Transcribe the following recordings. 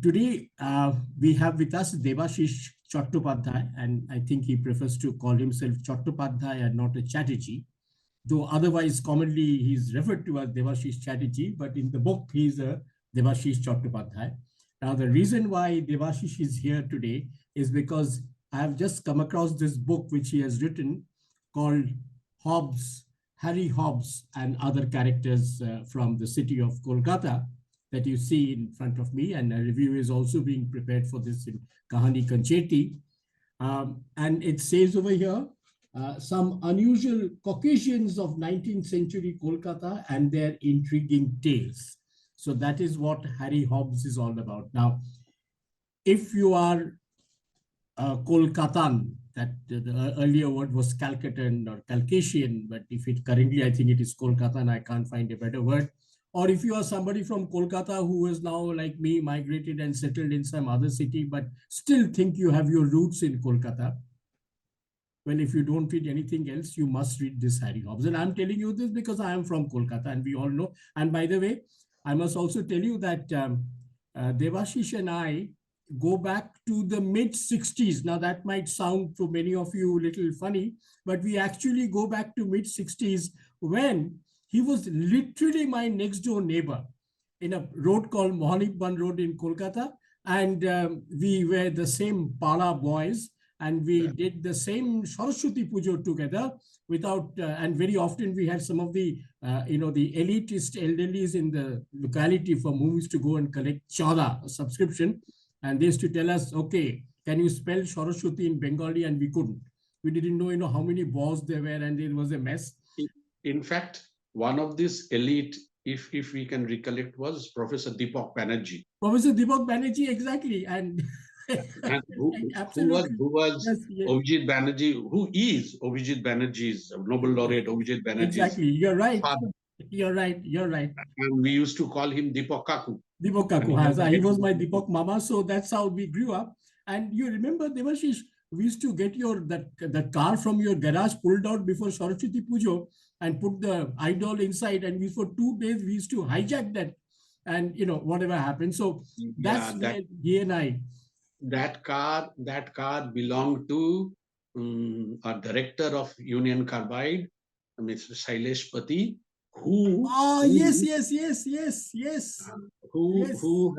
Today, we have with us Devasis Chattopadhyay, and I think he prefers to call himself Chattopadhyay and not a Chatterjee, though otherwise commonly he's referred to as Devasis Chatterjee, but in the book he's a Devasis Chattopadhyay. Now, the reason why Devasis is here today is because I have just come across this book which he has written called Hobbs, Harry Hobbs and Other Characters from the City of Kolkata, that you see in front of me, and a review is also being prepared for this in Kahani Kancheti. And it says over here, some unusual Caucasians of 19th century Kolkata and their intriguing tales. So that is what Harry Hobbs is all about. Now, if you are Kolkatan, that the earlier word was Calcutan or Calcasian, but if it currently, I think it is Kolkatan, I can't find a better word. Or if you are somebody from Kolkata who is now, like me, migrated and settled in some other city, but still think you have your roots in Kolkata, well, if you don't read anything else, you must read this Harry Hobbs. And I'm telling you this because I am from Kolkata, and we all know. And by the way, I must also tell you that Devasis and I go back to the mid-60s. Now, that might sound to many of you a little funny, but we actually go back to mid-60s when he was literally my next door neighbor in a road called Mohanibban Road in Kolkata. And we were the same Pala boys, and we did the same Saraswati Pujo together without, and very often we had some of the, the elitist elderlies in the locality for movies to go and collect chada, a subscription. And they used to tell us, okay, can you spell Saraswati in Bengali? And we couldn't. We didn't know, how many balls there were, and it was a mess. In fact, one of this elite, if we can recollect, was Professor Deepak Banerjee. Professor Deepak Banerjee, exactly. And who was yes. Abhijit Banerjee, who is Abhijit Banerjee's Nobel laureate, Abhijit Banerjee's exactly. You're right. father. You're right. And we used to call him Deepak Kaku. Deepak Kaku, he was my Deepak Mama, so that's how we grew up. And you remember, Devashish, we used to get the car from your garage pulled out before Saraswati Pujo and put the idol inside, and for 2 days we used to hijack that, and whatever happened. So that's where he and I. That car belonged to a director of Union Carbide, Mr. Shailesh Pati, who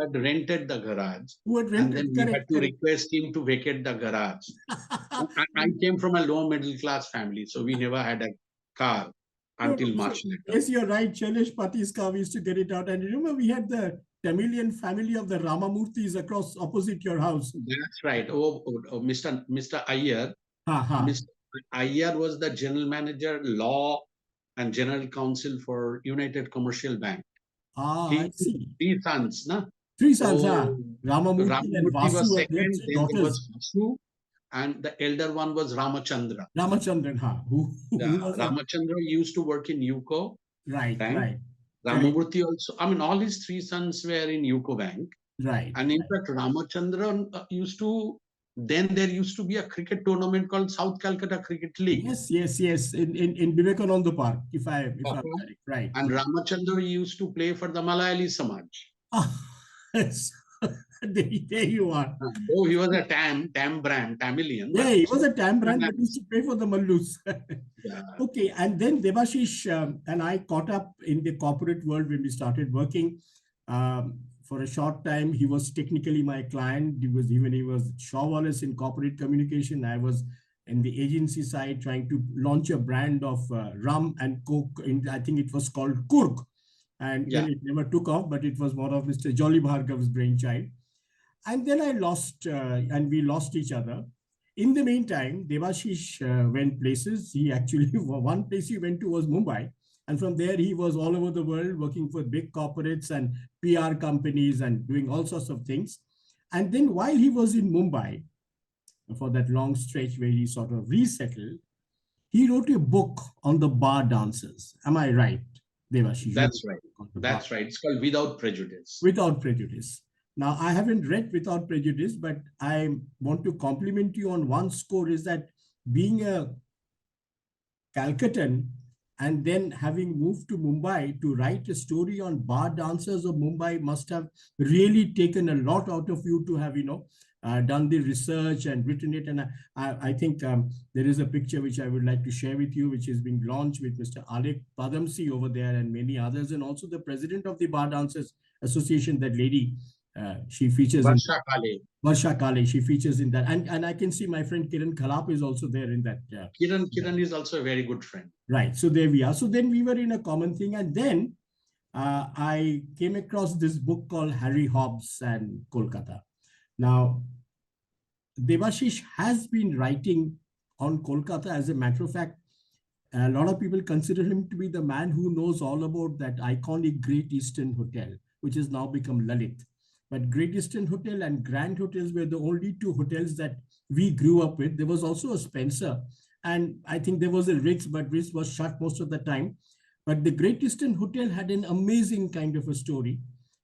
had rented the garage, and then we had to request him to vacate the garage. I came from a low middle class family, so we never had a car until much later. Yes, you're right. Shailesh Pati's car, we used to get it out. And remember, we had the Tamilian family of the Ramamurtis across opposite your house. That's right. Mr. Iyer. Mr. Iyer was the general manager, law and general counsel for United Commercial Bank. I see. 3 sons, na? 3 sons, Ramamurti and Vasu was second, then there was Vasu, and the elder one was Ramachandra. Ramachandra used to work in UCO. Right. Ramamurti also, all his 3 sons were in UCO Bank. Right. And in fact, Ramachandra there used to be a cricket tournament called South Calcutta Cricket League. Yes. In Vivekananda Park, if I'm correct. Right. And Ramachandra used to play for the Malayali Samaj. There you are. Oh, he was a Tamilian. Yeah, he was a Tambrand, but he used to play for the Mallus. Yeah. Okay, and then Devashish and I caught up in the corporate world when we started working. For a short time, he was technically my client. He was Shaw Wallace in corporate communication. I was in the agency side trying to launch a brand of rum and coke. I think it was called Kurk. And it never took off, but it was one of Mr. Jolly Bhargav's brainchild. And then I lost, and we lost each other. In the meantime, Devashish went places. He actually, one place he went to was Mumbai. And from there, he was all over the world working for big corporates and PR companies and doing all sorts of things. And then while he was in Mumbai, for that long stretch where he sort of resettled, he wrote a book on the bar dancers. Am I right, Devashish? That's right. That's right. It's called Without Prejudice. Without Prejudice. Now, I haven't read Without Prejudice, but I want to compliment you on one score, is that being a Calcutan and then having moved to Mumbai to write a story on bar dancers of Mumbai must have really taken a lot out of you to have, done the research and written it. And I think there is a picture which I would like to share with you, which is being launched with Mr. Alec Padamsi over there and many others, and also the president of the Bar Dancers Association, that lady. She features in Varsha Kale. Varsha Kale. She features in that, and I can see my friend Kiran Khalap is also there in that. Kiran is also a very good friend. Right. So there we are. So then we were in a common thing, and then I came across this book called Harry Hobbs and Kolkata. Now, Devashish has been writing on Kolkata. As a matter of fact, a lot of people consider him to be the man who knows all about that iconic Great Eastern Hotel, which has now become Lalit. But Great Eastern Hotel and Grand Hotels were the only two hotels that we grew up with. There was also a Spencer, and I think there was a Ritz, but Ritz was shut most of the time. But the Great Eastern Hotel had an amazing kind of a story.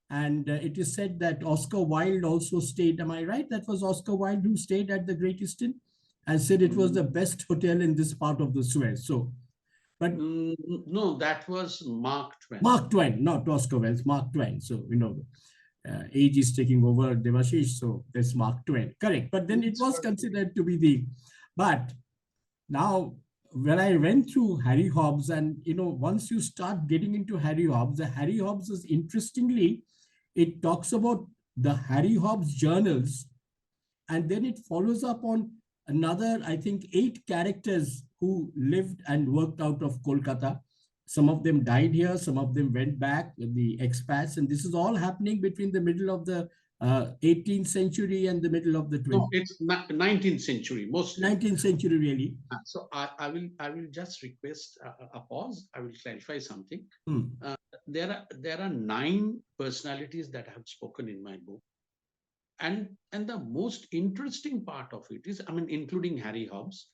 And it is said that Oscar Wilde also stayed. Am I right? That was Oscar Wilde who stayed at the Great Eastern and said it was the best hotel in this part of the Suez. So, but no, that was Mark Twain. Mark Twain, not Oscar Wilde, Mark Twain. So, age is taking over Devashish. So that's Mark Twain. Correct. But then it was considered to be but now when I went through Harry Hobbs, and once you start getting into Harry Hobbs, the Harry Hobbs is interestingly, it talks about the Harry Hobbs journals, and then it follows up on another, I think, 8 characters who lived and worked out of Kolkata. Some of them died here, some of them went back, the expats, and this is all happening between the middle of the 18th century and the middle of the 20th. No, it's 19th century, mostly. 19th century, really. So I will just request a pause. I will clarify something. There are 9 personalities that I have spoken in my book, and the most interesting part of it is, including Harry Hobbs.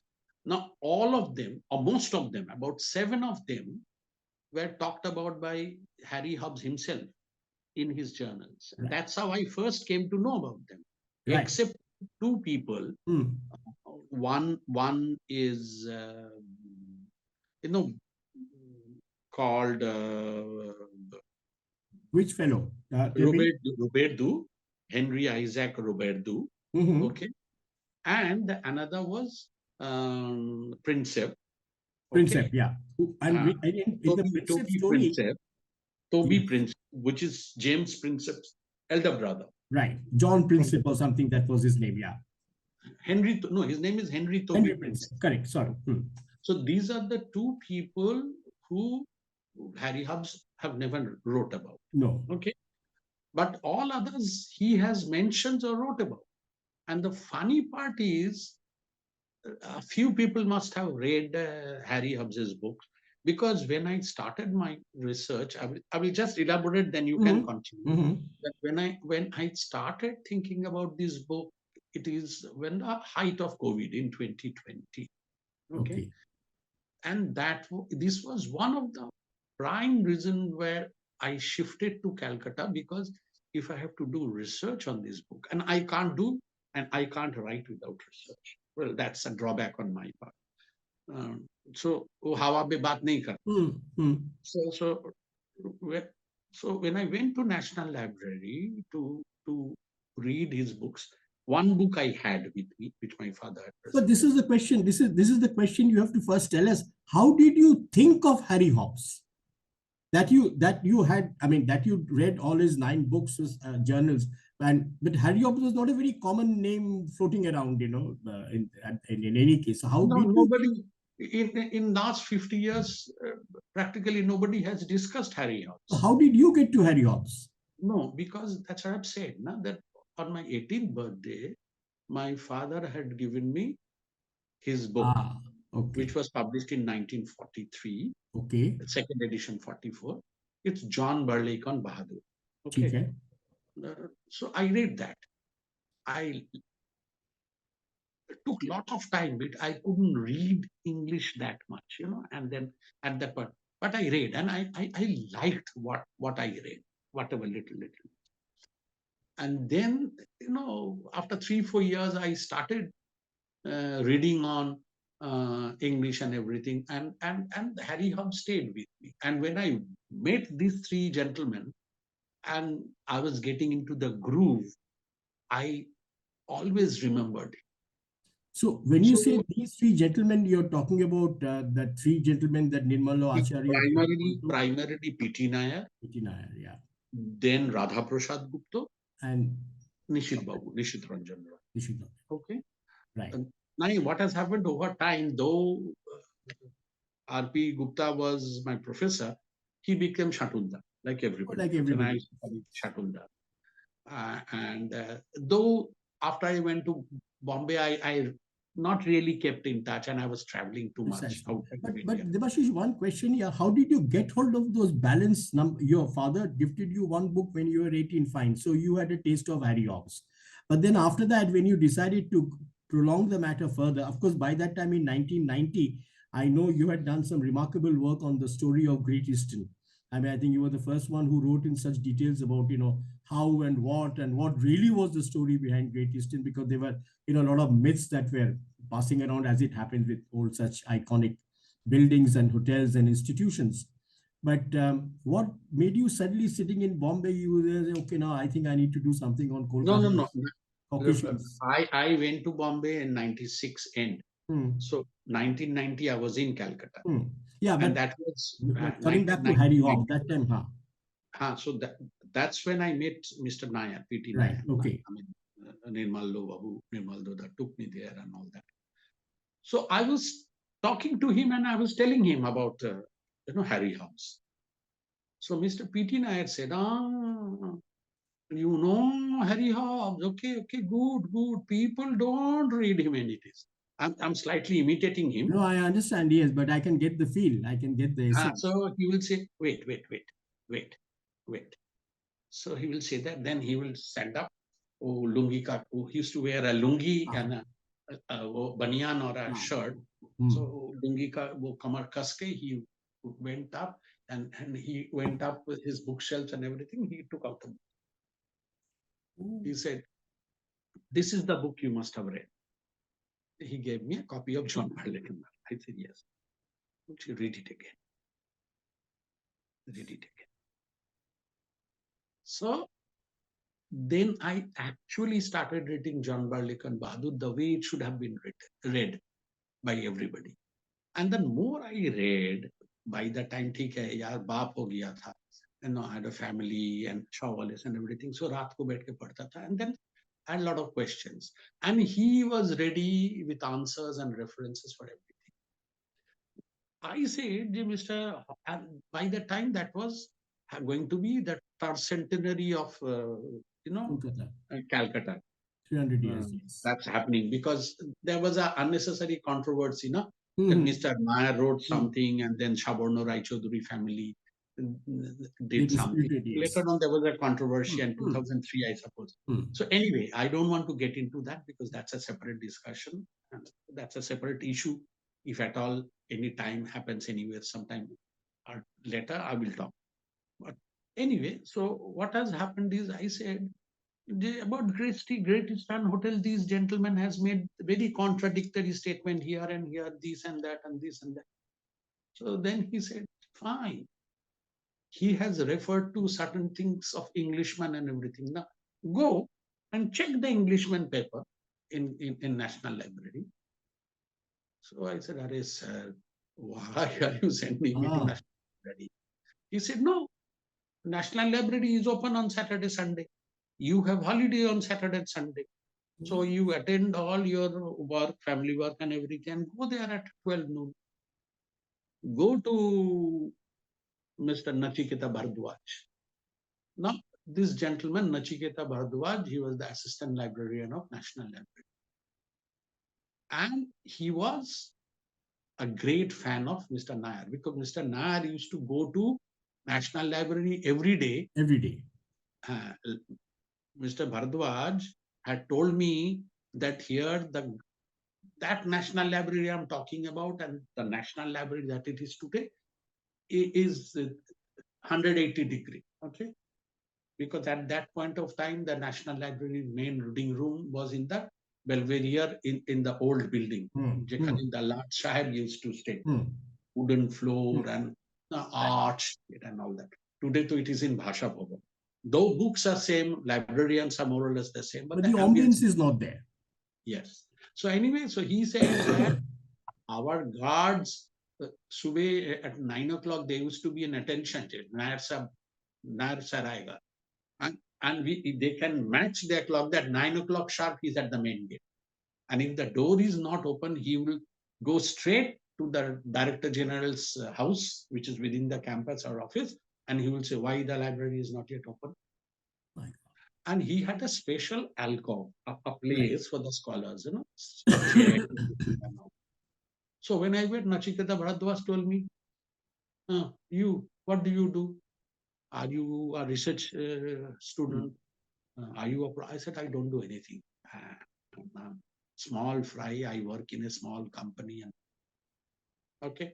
Now, all of them, or most of them, about 7 of them, were talked about by Harry Hobbs himself in his journals. Right. That's how I first came to know about them. Right. Except 2 people. One is, called which fellow? Roberdu, Henry Isaac Roberdu. Okay, and another was Prinsep. Prinsep, yeah. And in the Prinsep story, Toby Prinsep, which is James Prinsep's elder brother. Right, John Prinsep or something, that was his name, yeah. His name is Henry Toby Prinsep. Correct, sorry. So these are the 2 people who Harry Hobbs have never wrote about. No. Okay. But all others he has mentioned or wrote about. And the funny part is, a few people must have read Harry Hobbs's books, because when I started my research, I will just elaborate, then you can continue. That when I started thinking about this book, it is when the height of COVID in 2020. Okay. And this was one of the prime reason where I shifted to Calcutta, because if I have to do research on this book, and I can't write without research. Well, that's a drawback on my part. So hawa pe baat nahi karta. So when I went to National Library to read his books, one book I had with me, which my father had presented. But this is the question. This is the question you have to first tell us. How did you think of Harry Hobbs? That you read all his 9 books, journals, but Harry Hobbs was not a very common name floating around, in any case. So how did nobody in last 50 years, practically nobody has discussed Harry Hobbs. So how did you get to Harry Hobbs? No, because that's what I've said. That on my 18th birthday, my father had given me his book, which was published in 1943. Okay. Second edition, 44. It's John Barleycorn Bahadur. Okay. So I read that. I took a lot of time, but I couldn't read English that much, and then at that point, but I read, and I liked what I read, whatever little. And then, after 3-4 years, I started reading on English and everything. And Harry Hobbs stayed with me. And when I met these three gentlemen and I was getting into the groove, I always remembered. So when you So say these three gentlemen, you're talking about the three gentlemen that Nirmala Acharya primarily P.T. Nair, yeah, then Radha Prasad Gupta, and Nishit Babu, Nishit Ranjan Roy. Nishita. Okay. Right. Now, what has happened over time, though R.P. Gupta was my professor, he became Shatunda, like everybody Like else. And I everybody. used to call him Shatunda. And though after I went to Bombay, I not really kept in touch, and I was traveling too much Precisely. outside of But India. Devashish, one question here. How did you get hold of those balance Your father gifted you one book when you were 18, fine. So you had a taste of Harry Hobbs. But then after that, when you decided to prolong the matter further, of course, by that time in 1990, I know you had done some remarkable work on the story of Great Eastern. I mean, I think you were the first one who wrote in such details about, how and what really was the story behind Great Eastern, because there were, a lot of myths that were passing around, as it happens with all such iconic buildings and hotels and institutions. But what made you suddenly sitting in Bombay? You were, okay, now I think I need to do something on No. Kolkata's Caucasians. I went to Bombay in 96 end. Hmm. So 1990, I was in Calcutta. Hmm. Yeah, And that was but coming back to Harry Hobbs, that time, So that's when I met Mr. Nair, P.T. right, Nair. okay. I mean, Nirmal Loda took me there and all that. So I was talking to him and I was telling him about, Harry Hobbs. So Mr. P.T. Nair said, you know Harry Hobbs. Okay, good. People don't read humanities. I'm slightly imitating him. No, I understand, yes, but I can get the feel. I can get the essence. So he will say, wait. So he will say that. Then he will stand up. Oh, lungi ka. Oh, he used to wear a lungi and a banyan or a shirt. So lungi ka wo kamar kaske, he went up and he went up with his bookshelves and everything. He took out the book. He said, "This is the book you must have read." He gave me a copy of John Barleycorn. I said, "Yes." Would you read it again? Read it again. So then I actually started reading John Barleycorn Bahadur the way it should have been read by everybody. And then more I read, by the time ठीक है यार बाप हो गया था, I had a family and shawales and everything. So रात को बैठ के पढ़ता था, and then I had a lot of questions. And he was ready with answers and references for everything. I said, Mr. And by the time that was going to be the third centenary of, Calcutta. 300 years, yes. That's happening because there was an unnecessary controversy, that Mr. Nair wrote something and then Shaborno Rai Chaudhuri family did something. Yes. Later on, there was a controversy in 2003, I suppose. So anyway, I don't want to get into that because that's a separate discussion. And that's a separate issue. If at all any time happens anywhere, sometime or later, I will talk. But anyway, so what has happened is I said, about Great Eastern Hotel, these gentlemen has made very contradictory statement here and here, this and that and this and that. So then he said, fine. He has referred to certain things of Englishman and everything. Now go and check the Englishman paper in National Library. So I said, Arey sir, why are you sending me to National Library? He said, no, National Library is open on Saturday, Sunday. You have holiday on Saturday and Sunday. So you attend all your work, family work and everything, and go there at 12 noon. Go to Mr. Nachiketa Bhardwaj. Now, this gentleman, Nachiketa Bhardwaj, he was the assistant librarian of National Library. And he was a great fan of Mr. Nair because Mr. Nair used to go to National Library every day. Every day. Mr. Bhardwaj had told me that here that National Library I'm talking about and the National Library that it is today is 180 degree, okay? Because at that point of time, the National Library main reading room was in the Belvedere in the old building. The Lord Sahib used to stay. Wooden floor and arch and all that. Today, it is in Bhasha Bhavan. Though books are same, librarians are more or less the same, but the ambience is not there. Yes. So anyway, so he says that our guards, at 9 o'clock, they used to be an attention to Nair Saraiga. And they can match their clock that 9 o'clock sharp is at the main gate. And if the door is not open, he will go straight to the Director General's house, which is within the campus or office, and he will say, why the library is not yet open? And he had a special alcove, a place for the scholars, So when I went, Nachiketa Bharadwaj told me, you, what do you do? Are you a research student? Are you I said, I don't do anything. Small fry, I work in a small company. And okay.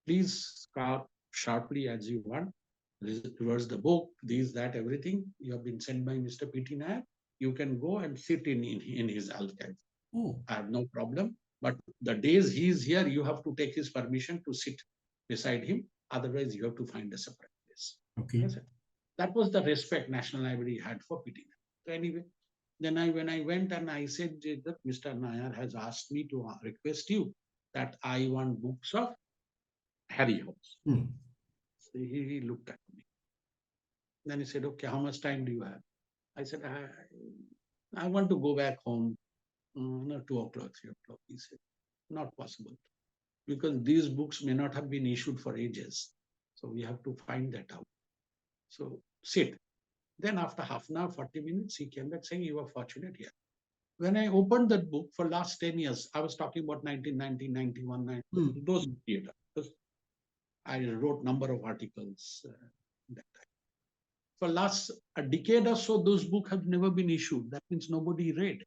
Please start sharply as you want. Reverse the book, this, that, everything. You have been sent by Mr. P.T. Nair. You can go and sit in his archive. I have no problem. But the days he is here, you have to take his permission to sit beside him. Otherwise, you have to find a separate place. Okay. That was the respect National Library had for P.T. Nair. So anyway, then when I went and I said that Mr. Nair has asked me to request you that I want books of Harry Hobbs. So he looked at me. Then he said, okay, how much time do you have? I said, I want to go back home, 2 o'clock, 3 o'clock. He said, not possible, because these books may not have been issued for ages. So we have to find that out. So sit. Then after half an hour, 40 minutes, he came back saying, you are fortunate here. When I opened that book for last 10 years, I was talking about 1990, 91, those periods. I wrote number of articles that time. For last a decade or so, those books have never been issued. That means nobody read.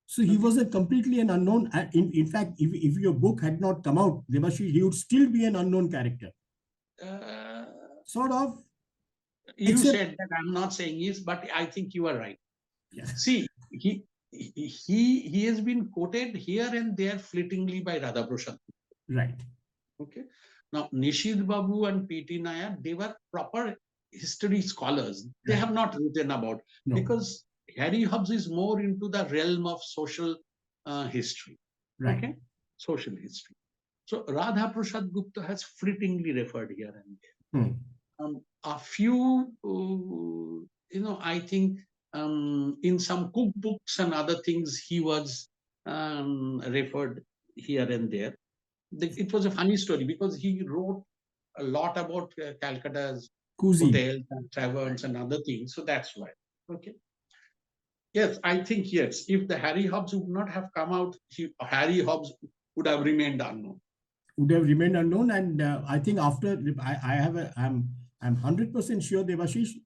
So he was completely an unknown. In fact, if your book had not come out, Devasis, he would still be an unknown character. Sort of. You said that, I'm not saying yes, but I think you are right. Yeah. See, he has been quoted here and there fleetingly by Radhaprasad. Right. Okay. Now, Nishid Babu and P.T. Nair, they were proper history scholars. They have not written about, because Harry Hobbs is more into the realm of social history. Right. Okay. Social history. So Radha Prasad Gupta has fleetingly referred here and there. A few, I think in some cookbooks and other things, he was referred here and there. It was a funny story because he wrote a lot about Calcutta's hotels and taverns and other things. So that's why. Okay. Yes, I think yes. If the Harry Hobbs would not have come out, Harry Hobbs would have remained unknown. Would have remained unknown, and I think after I'm 100% sure, Devasis,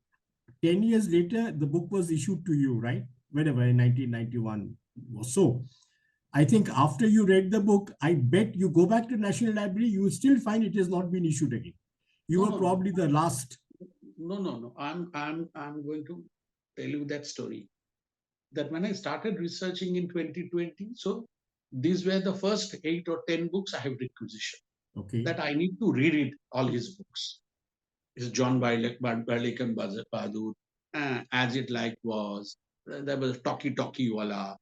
10 years later the book was issued to you, right? Whenever in 1991 or so. I think after you read the book, I bet you go back to National Library, you will still find it has not been issued again. You were probably the last. No. I'm going to tell you that story. That when I started researching in 2020, so these were the first 8 or 10 books I have requisitioned. Okay. That I need to reread all his books. Is John Barleycorn Bahadur, As It Like Was. There was Talkie Wala.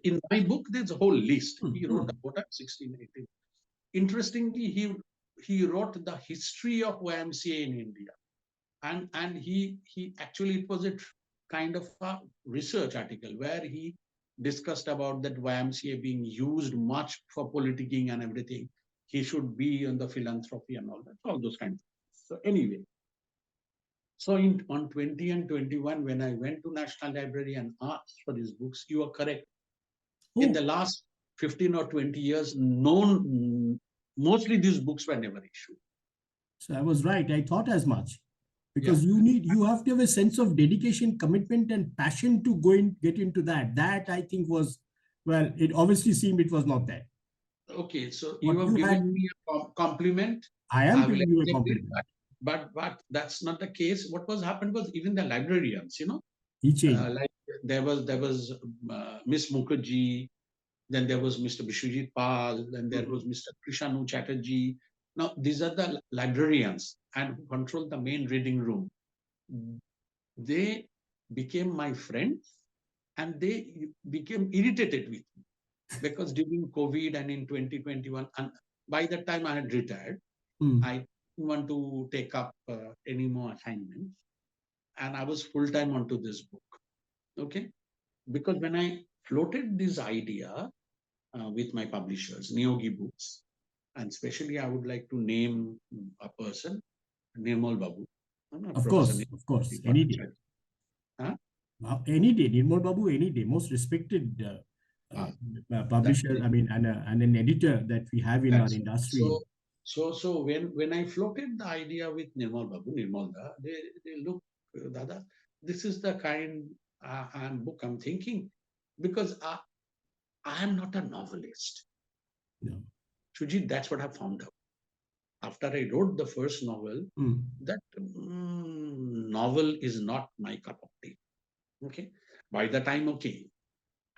In my book, there's a whole list. He wrote about 16, 18. Interestingly, he wrote the history of YMCA in India. And he actually, it was a kind of a research article where he discussed about that YMCA being used much for politicking and everything. He should be on the philanthropy and all that, all those kinds of things. So anyway, so on 20 and 21, when I went to National Library and asked for these books, you are correct. In the last 15 or 20 years, mostly these books were never issued. So I was right. I thought as much. Because you have to have a sense of dedication, commitment, and passion to go and get into that. That I think was, well, it obviously seemed it was not that. Okay, so you have given me a compliment. I am giving you a compliment. But that's not the case. What happened was even the librarians, he changed. Like there was Miss Mukherjee, then there was Mr. Bishwajit Pal, then there was Mr. Krishanu Chatterjee. Now, these are the librarians and who control the main reading room. They became my friends and they became irritated with me because during COVID and in 2021, and by the time I had retired, I didn't want to take up any more assignments. And I was full time onto this book. Okay. Because when I floated this idea with my publishers, Neogi Books, and especially I would like to name a person, Nirmal Babu, Professor Of course, Nirmal any day. Huh? Any day, Nirmal Babu, any day, most respected publisher, that, I mean, and an editor that we have in our industry. So when I floated the idea with Nirmal Babu, Nirmalda, they look, Dada, this is the kind book I'm thinking, because I am not a novelist. No. Sujit, that's what I found out. After I wrote the first novel, that novel is not my cup of tea. Okay. By the time, okay,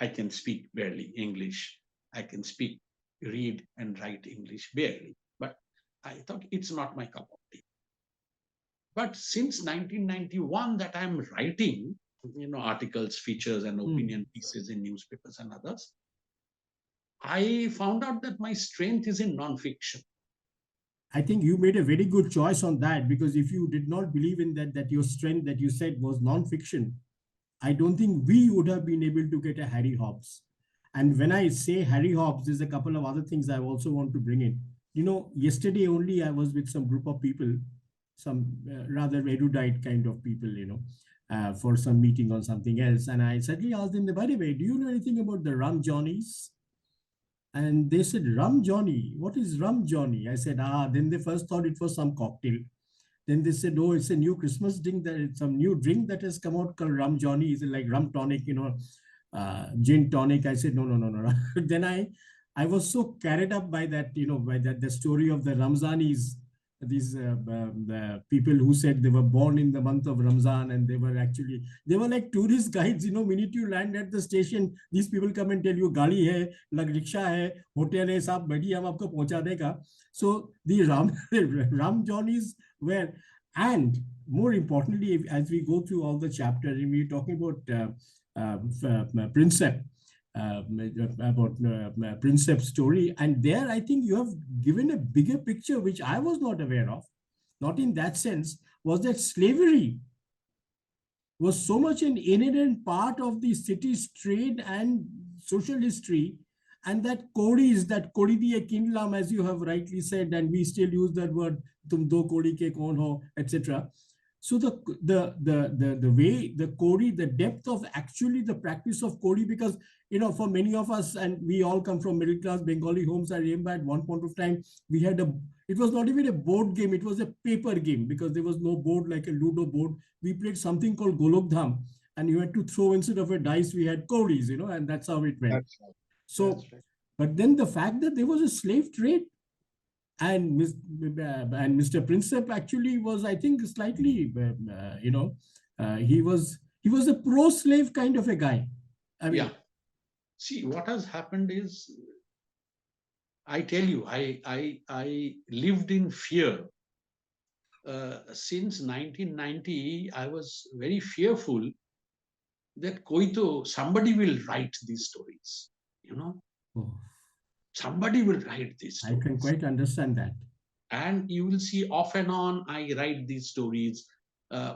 I can speak barely English. I can speak, read, and write English barely. But I thought it's not my cup of tea. But since 1991 that I'm writing, articles, features, and opinion pieces in newspapers and others, I found out that my strength is in nonfiction. I think you made a very good choice on that, because if you did not believe in that your strength that you said was nonfiction, I don't think we would have been able to get a Harry Hobbs. And when I say Harry Hobbs, there's a couple of other things I also want to bring in. Yesterday only I was with some group of people, some rather erudite kind of people, for some meeting on something else. And I suddenly asked them, by the way, do you know anything about the Rum Johnnies? And they said, Rum Johnny, what is Rum Johnny? I said, then they first thought it was some cocktail. Then they said, oh, it's a new Christmas drink, that it's some new drink that has come out called Rum Johnny. Is it like rum tonic, gin tonic? I said, no. Then I was so carried up by that, by the story of the Ramzanis, these the people who said they were born in the month of Ramzan, and they were like tourist guides. Minute you land at the station, these people come and tell you, gali hai, rickshaw hai, hotel hai, sab badi hum aapko pahuncha dega. So the Ram Johnnies were, and more importantly, as we go through all the chapters, and we're talking about Princep, about Princep story, and there I think you have given a bigger picture which I was not aware of, not in that sense, was that slavery was so much an inherent part of the city's trade and social history, and that kodi diye kinlam, as you have rightly said, and we still use that word, tum do kodi ke kaun ho, etc. So the way the kodi, the depth of actually the practice of kodi, because for many of us, and we all come from middle class Bengali homes, I remember at one point of time we had it was not even a board game, it was a paper game, because there was no board like a Ludo board. We played something called Golokdham, and you had to throw, instead of a dice, we had kodis, and that's how it went. That's right. So, that's right. But then the fact that there was a slave trade, and Mr. Princep actually was, I think, slightly, he was a pro-slave kind of a guy. I mean, yeah. See, what has happened is, I tell you, I lived in fear. Since 1990, I was very fearful that somebody will write these stories. Somebody will write these stories. I can quite understand that. And you will see, off and on, I write these stories.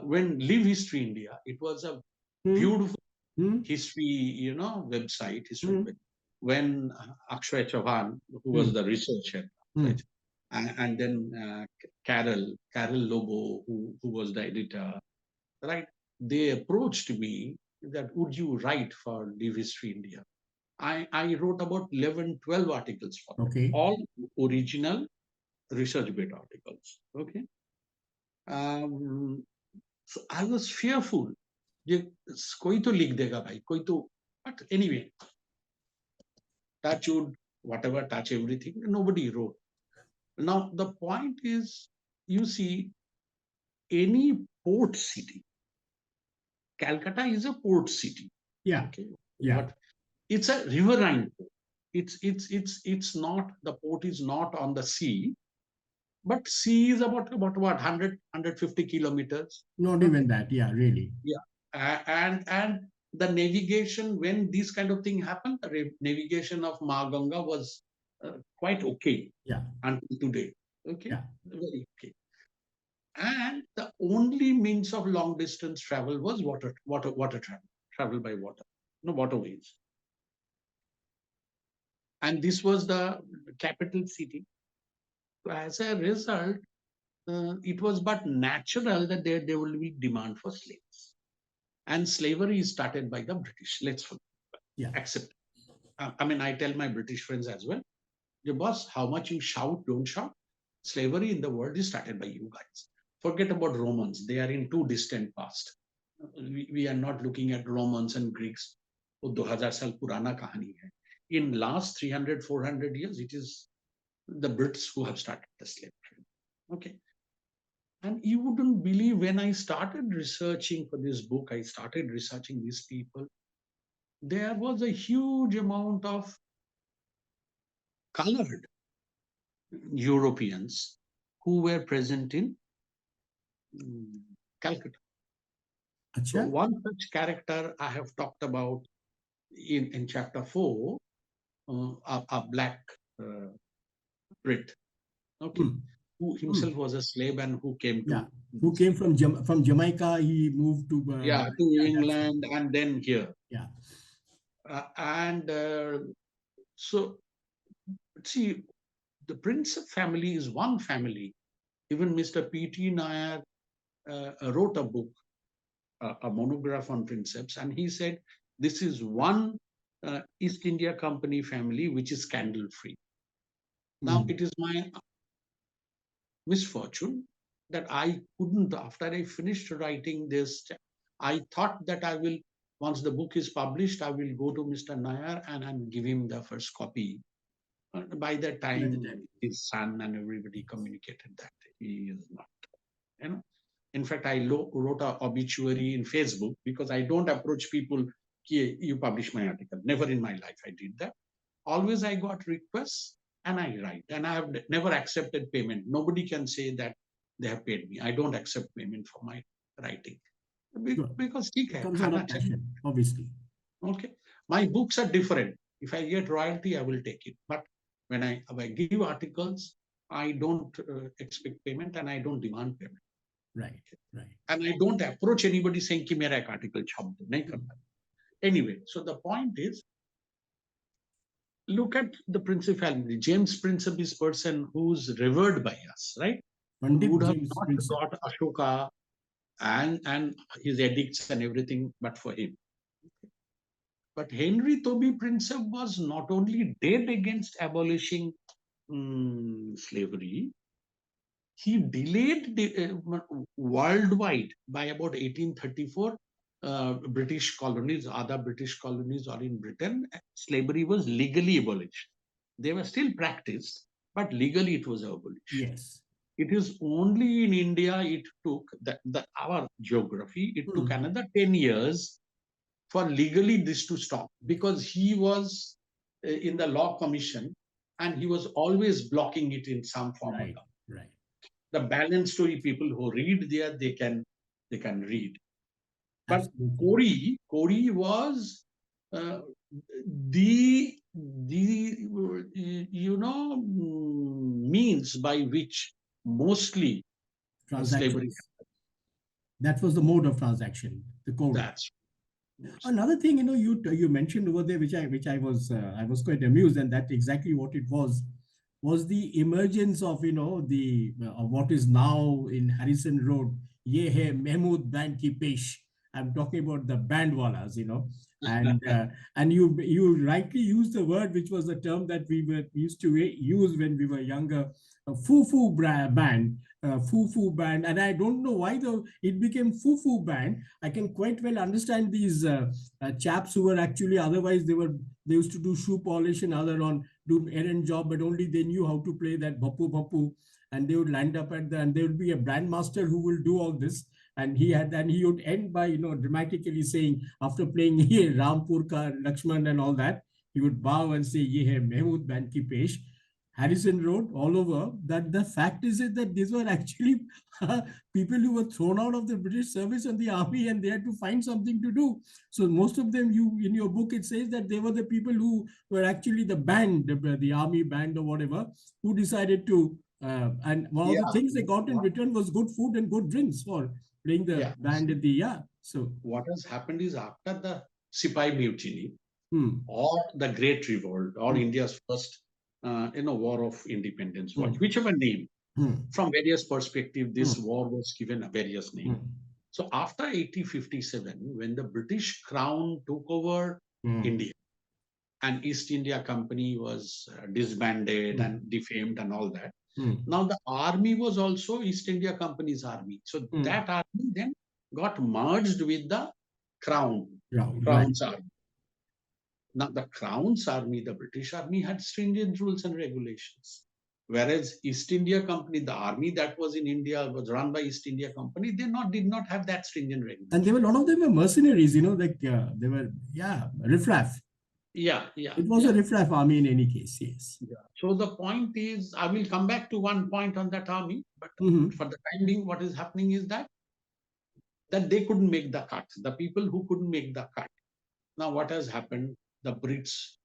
When Live History India, it was a beautiful history, website. When Akshay Chauhan, who was the researcher, right? And then Carol Lobo, who was the editor, right? They approached me that, would you write for Live History India? I wrote about 11, 12 articles for them, all original research-based articles. Okay. So I was fearful. Koi to likh dega bhai, koi to, but anyway, touch wood, whatever, touch everything. Nobody wrote. Now the point is, you see, any port city, Calcutta is a port city. Yeah. Okay. Yeah. But it's a riverine port. It's not, the port is not on the sea, but sea is about what, 150 kilometers. Not even that. Yeah, really. Yeah. And the navigation, when these kind of thing happened, the navigation of Maganga was quite okay. Yeah. Until today. Okay. Yeah. Very okay. And the only means of long distance travel was water travel by water, no, waterways. And this was the capital city. So as a result, it was but natural that there will be demand for slaves. And slavery is started by the British. Let's accept. I mean, I tell my British friends as well, your boss, how much you shout, don't shout. Slavery in the world is started by you guys. Forget about Romans. They are in too distant past. We are not looking at Romans and Greeks. वो 2000 साल पुराना कहानी है. In last 300, 400 years, it is the Brits who have started the slave trade. Okay. And you wouldn't believe, when I started researching for this book, I started researching these people. There was a huge amount of colored Europeans who were present in Calcutta. So one such character I have talked about in chapter 4, a black Brit, okay, who himself was a slave and who came to who came from Jamaica. He moved to to England and then here. Yeah. So see, the Prince family is one family. Even Mr. P.T. Nair wrote a book, a monograph on princeps, and he said this is one East India Company family which is scandal free. Now it is my misfortune that I couldn't, after I finished writing this, I thought that I will, once the book is published, I will go to Mr. Nair and give him the first copy. By that time, his son and everybody communicated that he is not, you know. In fact, I wrote an obituary in Facebook, because I don't approach people, you publish my article. Never in my life I did that. Always I got requests and I write. And I have never accepted payment. Nobody can say that they have paid me. I don't accept payment for my writing. Because it comes out of passion, obviously. Okay. My books are different. If I get royalty, I will take it. But when I give articles, I don't expect payment and I don't demand payment. Right, right. And I don't approach anybody saying कि मेरा एक article छाप दो, नहीं करता. Anyway, so the point is, look at the Princep family. James Princep is person who's revered by us, right? Pandit would have James not Princep. Got Ashoka and his edicts and everything, but for him. But Henry Toby Princep was not only dead against abolishing slavery, he delayed worldwide by about 1834. British colonies, other British colonies are in Britain, slavery was legally abolished. They were still practiced, but legally it was abolished. Yes. It is only in India it took, our geography, it took another 10 years for legally this to stop, because he was in the law commission and he was always blocking it in some form or another. Right. The balance story people who read there, they can read. But Kori was the means by which mostly slavery. That was the mode of transaction, the Kori. That's another thing, you mentioned over there, which I was quite amused, and that exactly what it was the emergence of the what is now in Harrison Road, Ye Hai Mahmood Band Ki Pesh. I'm talking about the bandwalas, and you rightly used the word, which was the term that we used to use when we were younger, foo-foo band. Foo-foo band, and I don't know why it became foo-foo band. I can quite well understand these chaps who were actually, otherwise they used to do shoe polish and do errand job, but only they knew how to play that bappu bappu, and they would land up and there would be a bandmaster who will do all this. And he would end by, dramatically saying, after playing Ye Rampur Ka Lakshman and all that, he would bow and say, Ye hai Mehmood Ban ki pesh. Harrison wrote all over that the fact is that these were actually people who were thrown out of the British service and the army, and they had to find something to do. So most of them, in your book, it says that they were the people who were actually the band, the army band or whatever, who decided to. And one of the things they got in return was good food and good drinks for playing the band at the So what has happened is, after the Sipai Mutiny or the Great Revolt or India's first war of independence, whichever name, from various perspectives, this war was given a various name. So after 1857, when the British Crown took over India and East India Company was disbanded and defamed and all that, now the army was also East India Company's army. So that army then got merged with the Crown's army. Now the Crown's army, the British army, had stringent rules and regulations. Whereas East India Company, the army that was in India, was run by East India Company, they did not have that stringent regulations. And a lot of them were mercenaries, like they were, riffraff. It was a riffraff army in any case, yes. So the point is, I will come back to one point on that army, but for the time being, what is happening is that they couldn't make the cut. The people who couldn't make the cut. Now what has happened? The Brits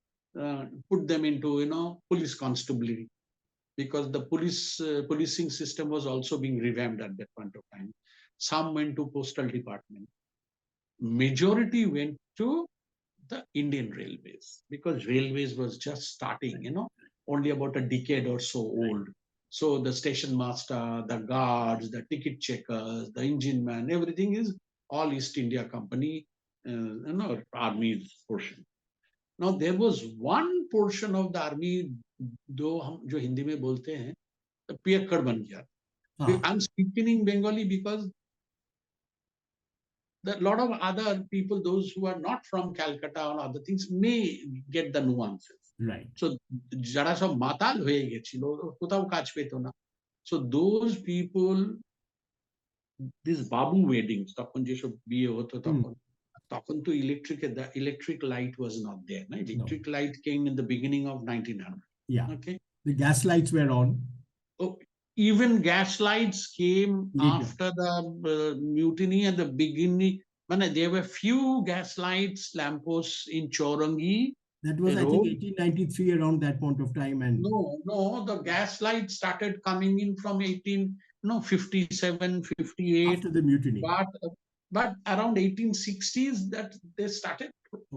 put them into, police constabulary, because the policing system was also being revamped at that point of time. Some went to postal department. Majority went to the Indian Railways, because railways was just starting, only about a decade or so old. So the station master, the guards, the ticket checkers, the engine man, everything is all East India Company, army's portion. Now there was one portion of the army, जो हिंदी में बोलते हैं, पियक्कड़ बन गया. I'm speaking in Bengali because a lot of other people, those who are not from Calcutta or other things, may get the nuances. Right. So যারা সব মাতাল হয়ে গেছিল, কোথাও কাজ পেত না. So those people, these babu weddings, তখন যেসব বিয়ে হতো তখন তো electric light was not there. Electric light came in the beginning of 1900. Okay. The gas lights were on. Oh, even gas lights came after the mutiny and the beginning. There were few gas lights, lampposts in Chaurangi. That was, I think, 1893, around that point of time. And no, the gas lights started coming in from 57, 58. After the mutiny. But around 1860s, that they started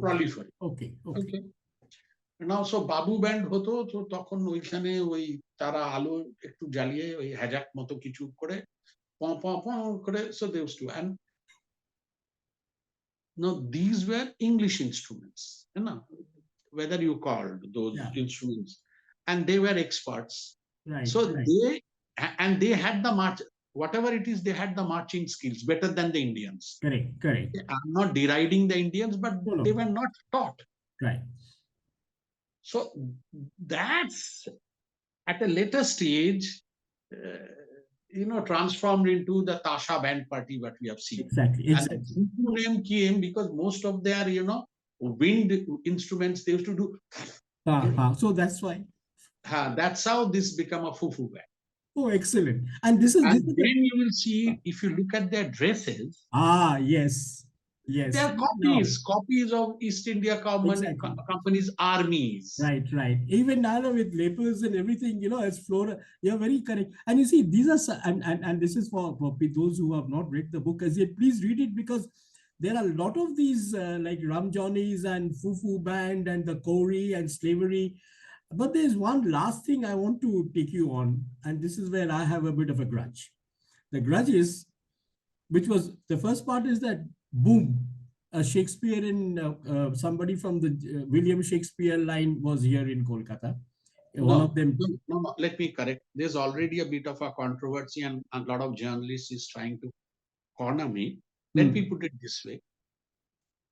proliferating. Okay. Now, so Babu band hoto, so তখন ওইখানে তারা আলো একটু জ্বালিয়ে হ্যাজাক মতো কিছু করে করে, so they used to. And now these were English instruments, whether you called those instruments, and they were experts. Right. So they had the march, whatever it is, they had the marching skills better than the Indians. Correct. I'm not deriding the Indians, but they were not taught. Right. So that's at a later stage, transformed into the Tasha band party, what we have seen. Exactly. And the Fufu name came because most of their, wind instruments, they used to do. So that's why. That's how this became a Fufu band. Oh, excellent. And then you will see, if you look at their dresses. Yes. They are copies of East India Company's armies. Right. Even now with lapels and everything, as flora, you're very correct. And you see, these are, and this is for those who have not read the book as yet, please read it, because there are a lot of these like Ramjonis and Fufu band and the Kori and slavery. But there's one last thing I want to take you on, and this is where I have a bit of a grudge. The grudge is, which was, the first part is that, boom, a Shakespearean, somebody from the William Shakespeare line was here in Kolkata. One of them. No, let me correct. There's already a bit of a controversy, and a lot of journalists is trying to corner me. Let me put it this way.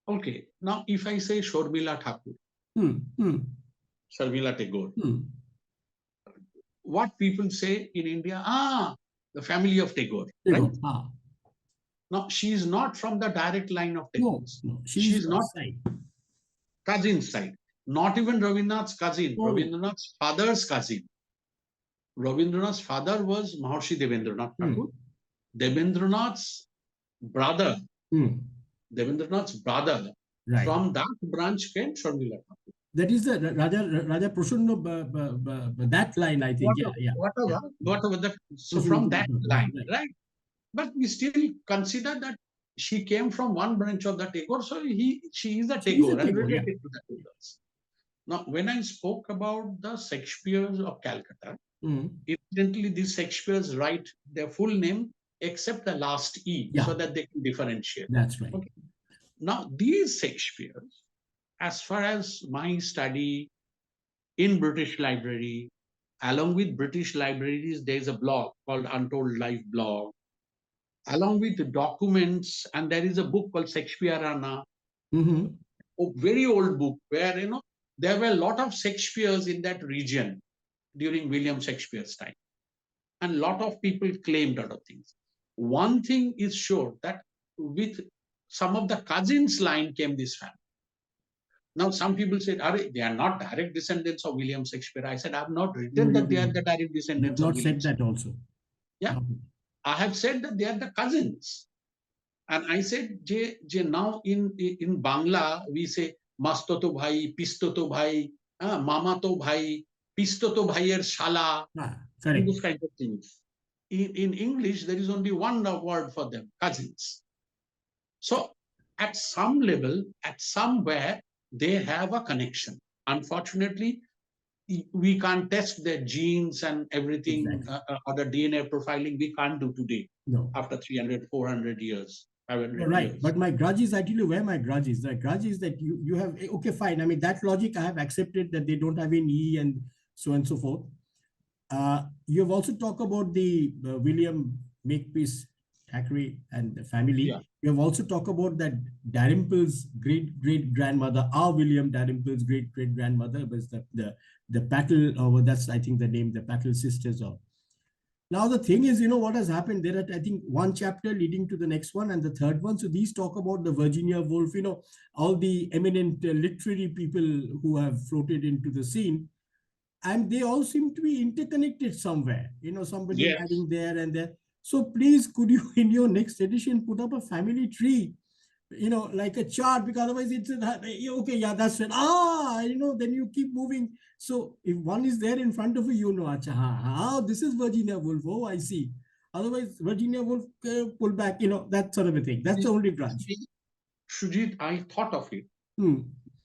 Okay, now if I say Shormila Thakur, Sharmila Tagore, what people say in India, the family of Tagore, right? Now, she is not from the direct line of Tagores. No, She she's is not side. cousin side. Not even Rabindranath's cousin. Oh. Rabindranath's father's cousin. Rabindranath's father was Maharshi Devendranath Tagore. Devendranath's brother, Devendranath's brother, right. From that branch came Sharmila Thakur. That is the Raja Prasanna, that line, I think. Whatever. So from that line, right? But we still consider that she came from one branch of the Tagore, so she is a Tagore and related to the Tagores. Now, when I spoke about the Shakespeares of Calcutta, incidentally, these Shakespeares write their full name except the last E, so that they can differentiate. That's right. Okay. Now, these Shakespeares, as far as my study in British Library, along with British libraries, there is a blog called Untold Life blog. Along with the documents, and there is a book called Shakespeareana, a very old book where, there were a lot of Shakespeares in that region during William Shakespeare's time. And a lot of people claimed a lot of things. One thing is sure, that with some of the cousins line came this family. Now, some people said, they are not direct descendants of William Shakespeare. I said, I have not written that they are the direct descendants of William Shakespeare. Not said that also. Yeah. I have said that they are the cousins. And I said, now in Bangla, we say, Masto to bhai, Pisto to bhai, Mama to bhai, Pisto to bhaiyer shala, those kind of things. In English, there is only one word for them, cousins. So at some level, at somewhere, they have a connection. Unfortunately, we can't test their genes and everything, or the DNA profiling. We can't do today, after 300, 400 years. Right. Years. But my grudge is, I tell you where my grudge is. The grudge is that you have, okay, fine. I mean, that logic I have accepted, that they don't have an E and so forth. You have also talked about the William Makepeace Thackeray and the family. Yeah. You have also talked about that Dalrymple's great-great-grandmother, our William Dalrymple's great-great-grandmother was the Pattle, or that's, I think, the name, the Pattle sisters. Now, the thing is, what has happened? There are, I think, one chapter leading to the next one and the third one. So these talk about the Virginia Woolf, all the eminent literary people who have floated into the scene. And they all seem to be interconnected somewhere, somebody adding there and there. So please, could you, in your next edition, put up a family tree, like a chart, because otherwise it's, okay, yeah, that's it. Then you keep moving. So if one is there in front of you, this is Virginia Woolf. Oh, I see. Otherwise, Virginia Woolf, pull back, that sort of a thing. That's the only grudge. Sujit, I thought of it.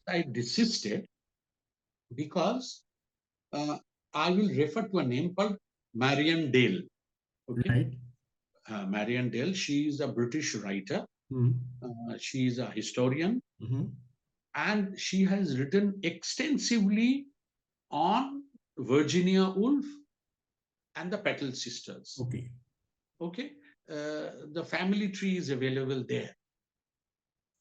I desisted because I will refer to a name called Marian Dale. Okay? Right. Marian Dale, she is a British writer. She is a historian. And she has written extensively on Virginia Woolf and the Pattle sisters. Okay. The family tree is available there.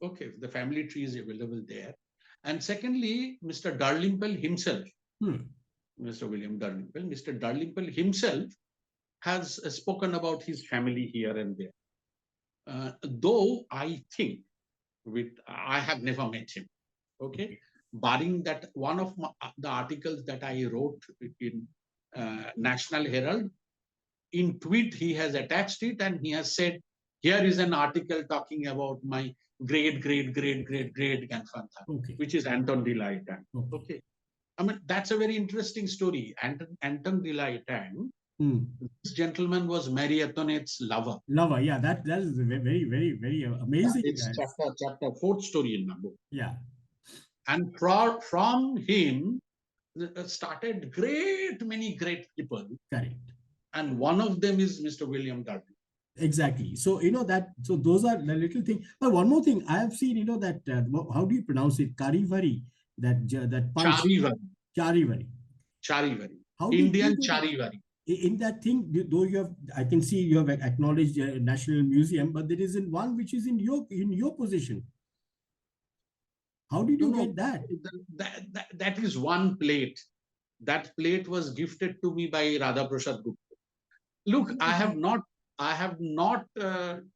Okay, the family tree is available there. And secondly, Mr. Dalrymple himself, Mr. William Dalrymple, Mr. Dalrymple himself has spoken about his family here and there. Though I think, I have never met him. Okay, barring that one of the articles that I wrote in National Herald, in tweet he has attached it and he has said, here is an article talking about my great grandfather, which is Anton de la Etang. Okay. I mean, that's a very interesting story. Anton de la Etang, this gentleman was Marie Antoinette's lover. Yeah, that is very amazing. It's chapter 4th story in my book. Yeah. And from him started many great people. Correct. And one of them is Mr. William Dalrymple. Exactly. So, so those are the little things. But one more thing, I have seen, that, how do you pronounce it? Karivari, that punch. Charivari. Indian Charivari. In that thing, though you have, I can see you have acknowledged National Museum, but there isn't one which is in your position. How did you get that? That is one plate. That plate was gifted to me by Radha Prasad Gupta. Look, I have not I have not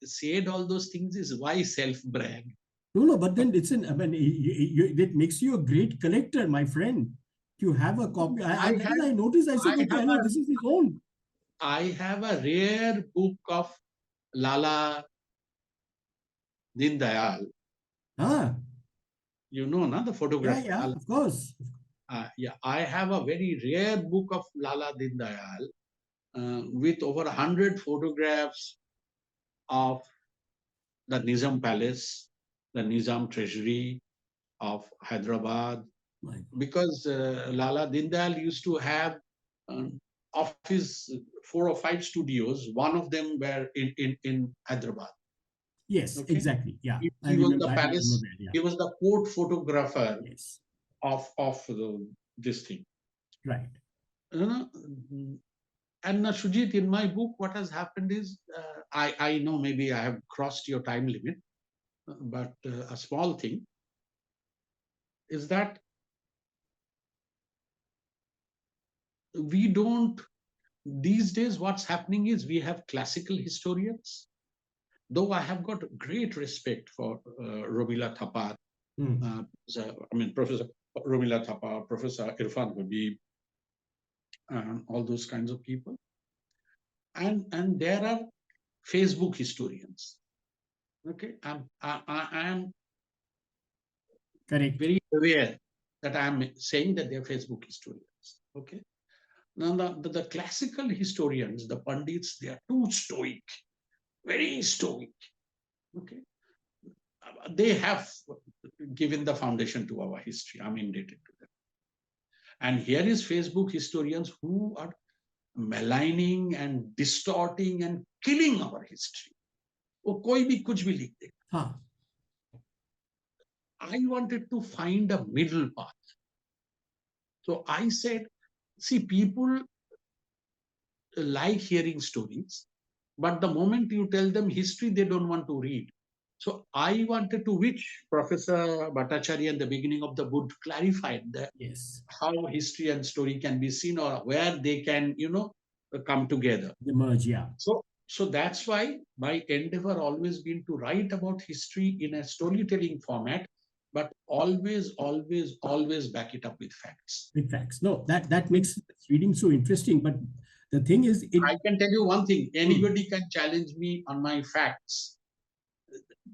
said all those things is why self-brag. No, but then it's I mean, it makes you a great collector, my friend. You have a copy. I noticed, I said, okay, hello, this is his own. I have a rare book of Lala Dindayal. Ah. You know, na, the photographer. Yeah, of course. Yeah, I have a very rare book of Lala Dindayal with over 100 photographs of the Nizam Palace, the Nizam Treasury of Hyderabad, because Lala Dindayal used to have of his 4 or 5 studios, one of them were in Hyderabad. Yes, okay? Exactly. Yeah, he was the palace. He was the court photographer of this thing. Right. And Sujit, in my book, what has happened is, I know maybe I have crossed your time limit, but a small thing is that we don't, these days what's happening is we have classical historians, though I have got great respect for Robila Thapar, Professor Romila Thapa, Professor Irfan Habib, and all those kinds of people. And there are Facebook historians. Okay, I am very aware that I am saying that they are Facebook historians. Okay, now the classical historians, the Pandits, they are too stoic, very stoic. Okay, they have given the foundation to our history. I'm indebted to them. And here is Facebook historians who are maligning and distorting and killing our history. वो कोई भी कुछ भी लिख दे. I wanted to find a middle path. So I said, see, people like hearing stories, but the moment you tell them history, they don't want to read. So I wanted to, which Professor Bhattacharya in the beginning of the book clarified that how history and story can be seen, or where they can, come together. Emerge, yeah. So that's why my endeavor always been to write about history in a storytelling format, but always back it up with facts. With facts. No, that makes reading so interesting. But the thing is, I can tell you one thing: anybody can challenge me on my facts.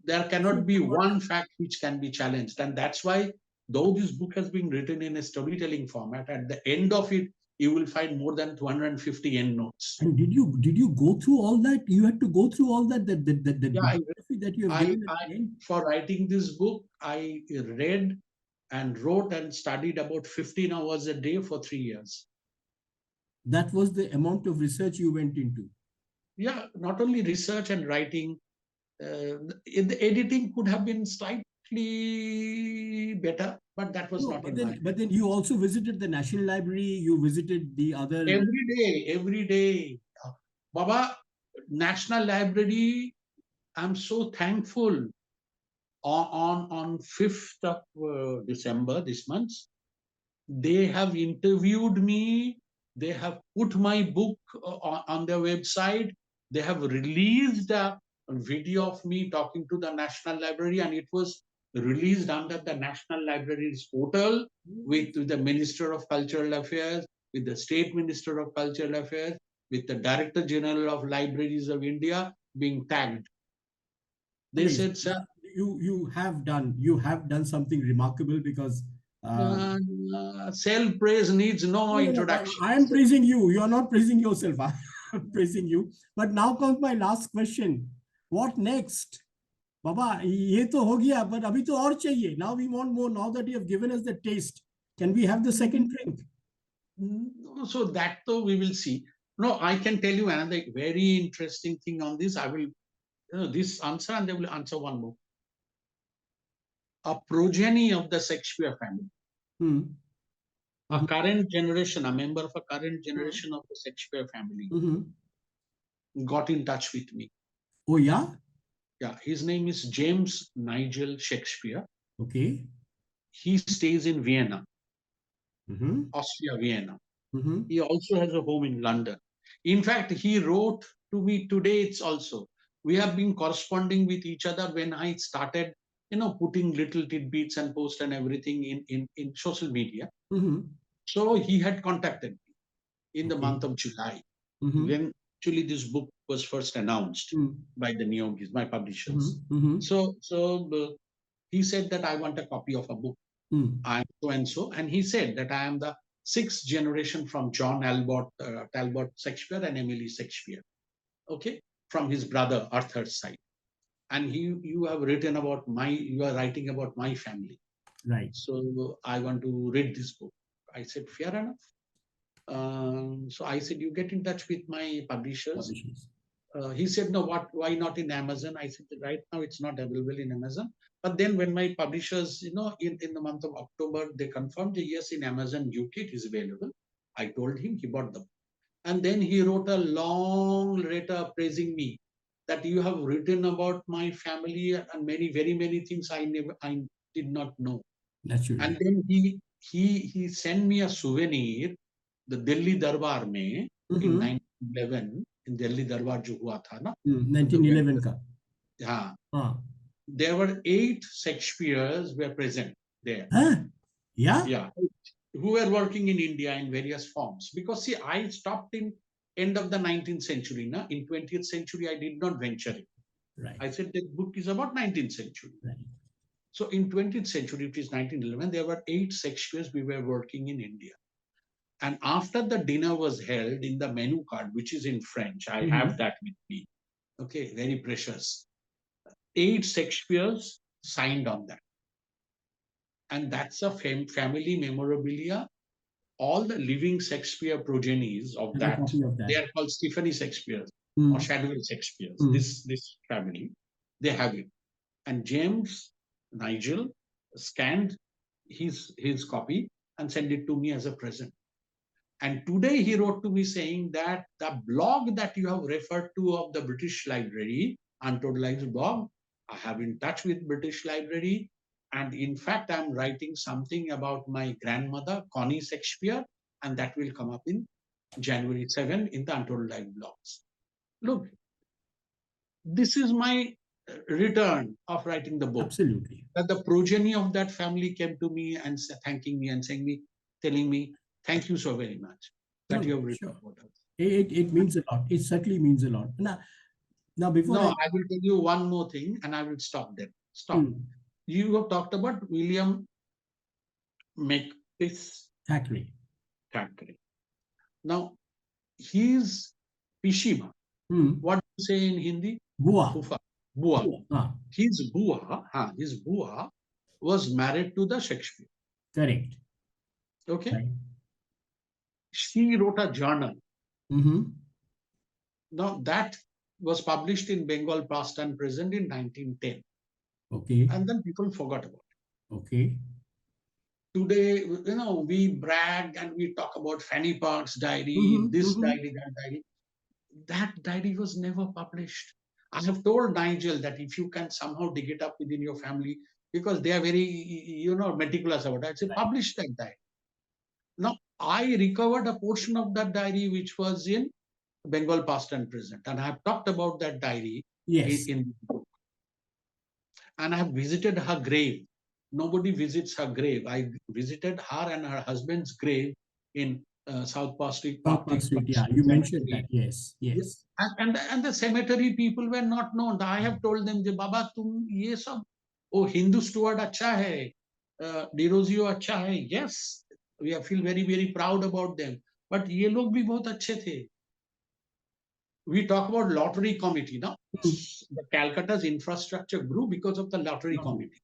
There cannot be one fact which can be challenged, and that's why, though this book has been written in a storytelling format, at the end of it, you will find more than 250 endnotes. And did you go through all that? You had to go through all that that you have given. For writing this book, I read and wrote and studied about 15 hours a day for 3 years. That was the amount of research you went into? Yeah, not only research and writing. The editing could have been slightly better, but that was not in mind. But then you also visited the National Library, you visited the other... Every day. Baba, National Library, I'm so thankful. On 5th of December, this month, they have interviewed me. They have put my book on their website. They have released a video of me talking to the National Library, and it was released under the National Library's portal with the Minister of Cultural Affairs, with the State Minister of Cultural Affairs, with the Director General of Libraries of India being tagged. They said, sir, you have done something remarkable, because self-praise needs no introduction. I am praising you. You are not praising yourself. I'm praising you. But now comes my last question. What next? Baba, ye to ho gaya, but abhi to aur chahiye. Now we want more. Now that you have given us the taste, can we have the second drink? So that though we will see. No, I can tell you another very interesting thing on this. I will, this answer, and they will answer one more. A progeny of the Shakespeare family. A current generation, a member of a current generation of the Shakespeare family got in touch with me. Oh, yeah? Yeah, his name is James Nigel Shakespeare. Okay. He stays in Vienna, Austria, Vienna. He also has a home in London. In fact, he wrote to me today. It's also, we have been corresponding with each other when I started, putting little tidbits and post and everything in social media. So he had contacted me in the month of July, when actually this book was first announced by the Neogis, my publishers. So he said that I want a copy of a book. I'm so and so, and he said that I am the sixth generation from John Talbot Shakespeare and Emily Shakespeare. Okay, from his brother Arthur's side, and you are writing about my family. Right. So I want to read this book. I said, fair enough. So I said, you get in touch with my publishers. He said, no, why not in Amazon? I said, right now it's not available in Amazon. But then when my publishers, in the month of October, they confirmed, yes, in Amazon UK it is available. I told him, he bought the book. And then he wrote a long letter praising me, that you have written about my family and very many things I did not know. Naturally. And then he sent me a souvenir, the Delhi Darbar mein, in 1911, in Delhi Darbar jo hua tha na, 1911 ka. Yeah. There were 8 Shakespeares were present there. Yeah, who were working in India in various forms. Because see, I stopped in end of the 19th century. Na? In 20th century, I did not venture in. Right. I said the book is about 19th century. Right. So in 20th century, it is 1911, there were 8 Shakespeares we were working in India. And after the dinner was held, in the menu card, which is in French, I have that with me. Okay, very precious. 8 Shakespeares signed on that. And that's a family memorabilia. All the living Shakespeare progenies of that, they are called Stephanie Shakespeares or Shadwell Shakespeares. This family, they have it. And James Nigel scanned his copy and sent it to me as a present. And today he wrote to me saying that the blog that you have referred to of the British Library, Untold Lives blog, I have in touch with British Library. And in fact, I'm writing something about my grandmother, Connie Shakespeare, and that will come up in January 7 in the Untold Lives blogs. Look, this is my return of writing the book. Absolutely. That the progeny of that family came to me and thanking me and telling me, thank you so very much that you have written about us. It means a lot. It certainly means a lot. Now before I will tell you one more thing and I will stop there. Stop. You have talked about William Makepeace Thackeray. Now, he's Pishima. What do you say in Hindi? Bua. Bua. His Bua was married to the Shakespeare. Correct. Okay. Right. She wrote a journal. Now that was published in Bengal Past and Present in 1910. Okay. And then people forgot about it. Okay. Today, we brag and we talk about Fanny Park's diary, diary, that diary. That diary was never published. I have told Nigel that if you can somehow dig it up within your family, because they are very, meticulous about it, I say, publish that diary. Now, I recovered a portion of that diary, which was in Bengal Past and Present. And I have talked about that diary in the book. And I have visited her grave. Nobody visits her grave. I visited her and her husband's grave in South Park Street. Yeah, you mentioned that. Yes. And the cemetery people were not known. I have told them, Baba, tum ye sab, Hindu steward acha hai, Derozio acha hai. Yes, we feel very proud about them. But ye log bhi bahut achhe the. We talk about lottery committee now. The Calcutta's infrastructure grew because of the lottery committee.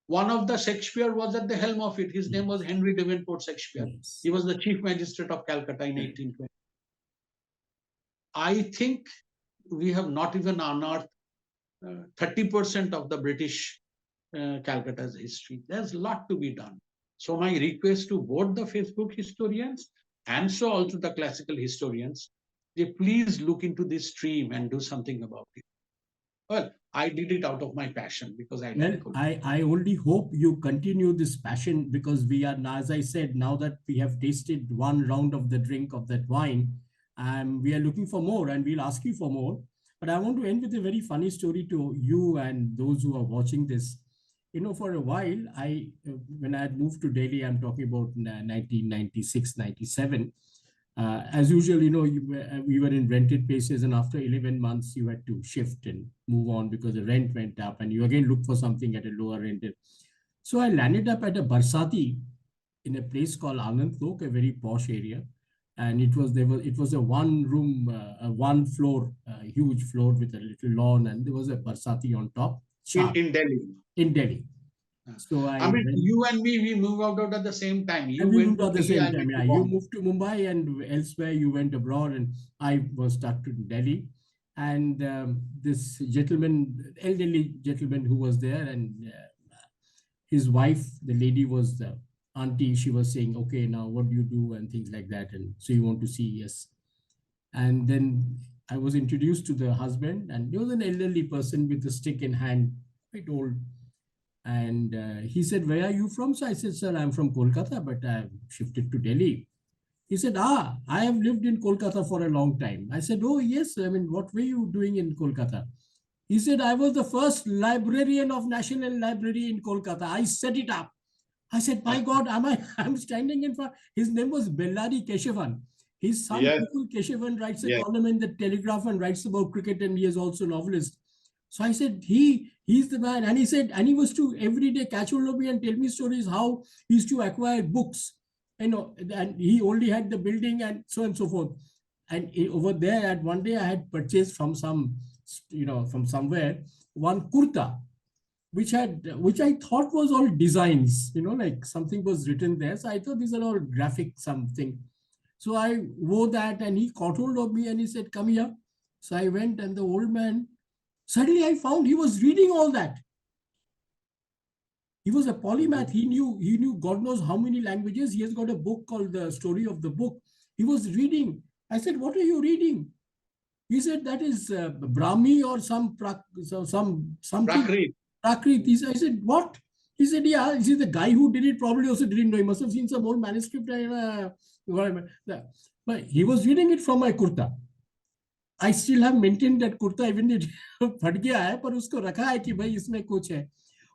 One of the Shakespeare was at the helm of it. His name was Henry Davenport Shakespeare. He was the chief magistrate of Calcutta in 1820. I think we have not even unearthed 30% of the British Calcutta's history. There's a lot to be done. So my request to both the Facebook historians and so also the classical historians, they please look into this stream and do something about it. Well, I did it out of my passion because I like it. I only hope you continue this passion, because we are, as I said, now that we have tasted one round of the drink of that wine, and we are looking for more, and we'll ask you for more. But I want to end with a very funny story to you and those who are watching this. For a while, when I had moved to Delhi, I'm talking about 1996, 97. As usual, we were in rented places, and after 11 months, you had to shift and move on because the rent went up, and you again look for something at a lower rent. So I landed up at a Barsati in a place called Untold, a very posh area, and it was a one room, a one floor, huge floor with a little lawn, and there was a Barsati on top. In Delhi. In Delhi. So I mean, you and me, we moved out at the same time. You and we went moved to at the Delhi, same time. Yeah, you moved to Mumbai, and elsewhere you went abroad, and I was stuck to Delhi. And this gentleman, elderly gentleman who was there, and his wife, the lady was the auntie. She was saying, "Okay, now what do you do?" and things like that. And so you want to see, yes. And then I was introduced to the husband, and there was an elderly person with a stick in hand, quite old. And he said, "Where are you from?" So I said, "Sir, I'm from Kolkata, but I've shifted to Delhi." He said, "I have lived in Kolkata for a long time." I said, "Oh, yes. I mean, what were you doing in Kolkata?" He said, "I was the first librarian of National Library in Kolkata. I set it up." I said, "My God, I'm standing in front." His name was Bellari Keshavan. His son, Kukul Keshavan, writes a column in the Telegraph and writes about cricket, and he is also a novelist. So I said, he's the man. And he said, and he was to every day catch hold of me and tell me stories how he used to acquire books, and he only had the building and so on and so forth. And over there, at one day, I had purchased from from somewhere, one kurta, which I thought was all designs, like something was written there. So I thought these are all graphic something. So I wore that, and he caught hold of me and he said, "Come here." So I went, and the old man, suddenly I found he was reading all that. He was a polymath. He knew God knows how many languages. He has got a book called The Story of the Book. He was reading. I said, "What are you reading?" He said, "That is Brahmi or something. Prakrit. I said, "What?" He said, "Yeah." He said, "The guy who did it probably also didn't know. He must have seen some old manuscript." But he was reading it from my kurta. I still have maintained that kurta, even it फट गया है, पर उसको रखा है कि भाई इसमें कुछ है.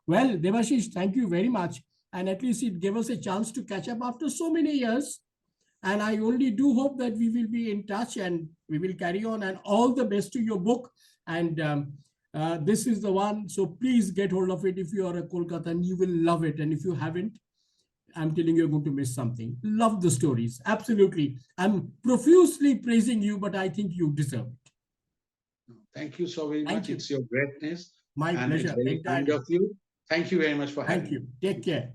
Well, Devashish, thank you very much. And at least it gave us a chance to catch up after so many years. And I only do hope that we will be in touch and we will carry on. And all the best to your book. And this is the one. So please get hold of it if you are a Kolkatan. You will love it. And if you haven't, I'm telling you, you're going to miss something. Love the stories. Absolutely. I'm profusely praising you, but I think you deserve it. Thank you so very much. It's your greatness. My pleasure. It's very kind of you. Thank you very much for having me. Thank you. Take care.